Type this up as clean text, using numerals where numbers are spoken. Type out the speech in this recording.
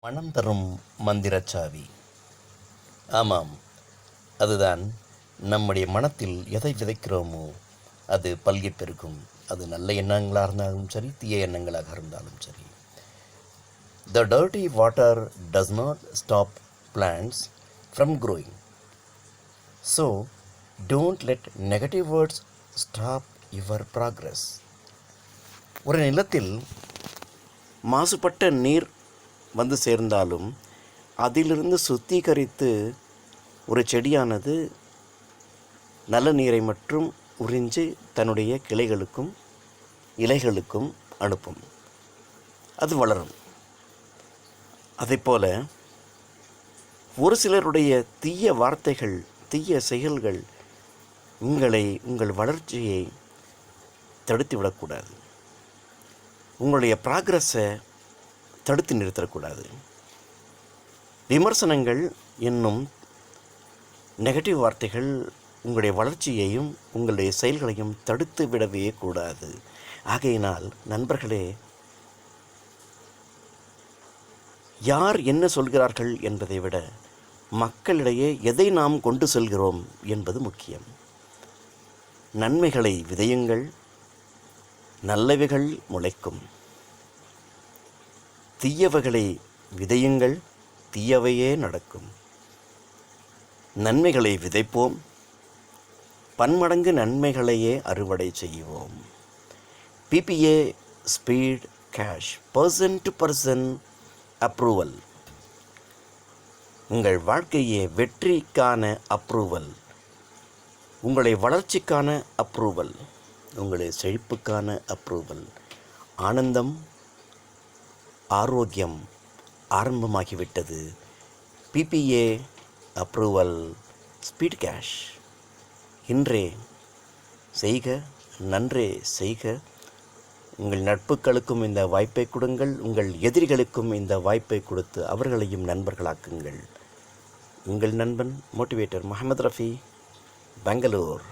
மனம் தரும் மந்திரச்சாவி. ஆமாம், அதுதான். நம்முடைய மனத்தில் எதை விதைக்கிறோமோ அது பல்கி பெருகும். அது நல்ல எண்ணங்களாக இருந்தாலும் சரி, தீய எண்ணங்களாக இருந்தாலும் சரி. The dirty water does not stop plants from growing. So, don't let negative words stop your progress. ஒரு நிலத்தில் மாசுபட்ட நீர் வந்து சேர்ந்தாலும் அதிலிருந்து சுத்திகரித்து ஒரு செடியானது நல்ல நீரை மட்டும் உறிஞ்சி தன்னுடைய கிளைகளுக்கும் இலைகளுக்கும் அனுப்பும். அது வளரும். அதைப்போல ஒரு சிலருடைய தீய வார்த்தைகள், தீய செயல்கள் உங்கள் வளர்ச்சியை தடுத்துவிடக்கூடாது. உங்களுடைய ப்ராக்ரஸை தடுத்து நிறுத்தக்கூடாது. விமர்சனங்கள் என்னும் நெகட்டிவ் வார்த்தைகள் உங்களுடைய வளர்ச்சியையும் உங்களுடைய செயல்களையும் தடுத்து விடவே கூடாது. ஆகையினால் நண்பர்களே, யார் என்ன சொல்கிறார்கள் என்பதை விட மக்களிடையே எதை நாம் கொண்டு செல்கிறோம் என்பது முக்கியம். நன்மைகளை விதையுங்கள், நல்லவைகள் முளைக்கும். தீயவைகளை விதையுங்கள், தீயவையே நடக்கும். நன்மைகளை விதைப்போம், பன்மடங்கு நன்மைகளையே அறுவடை செய்வோம். PPA speed cash, person to person approval. உங்கள் வாழ்க்கையே வெற்றிக்கான அப்ரூவல், உங்களை வளர்ச்சிக்கான அப்ரூவல், உங்களுடைய செழிப்புக்கான அப்ரூவல். ஆனந்தம், ஆரோக்கியம் ஆரம்பமாகிவிட்டது. PPA approval speed cash. இன்றே செய்க, நன்றே செய்க. உங்கள் நட்புகளுக்கும் இந்த வாய்ப்பை கொடுங்கள், உங்கள் எதிரிகளுக்கும் இந்த வாய்ப்பை கொடுத்து அவர்களையும் நண்பர்களாக்குங்கள். உங்கள் நண்பன் மோட்டிவேட்டர் முகமது ரஃபி, பெங்களூர்.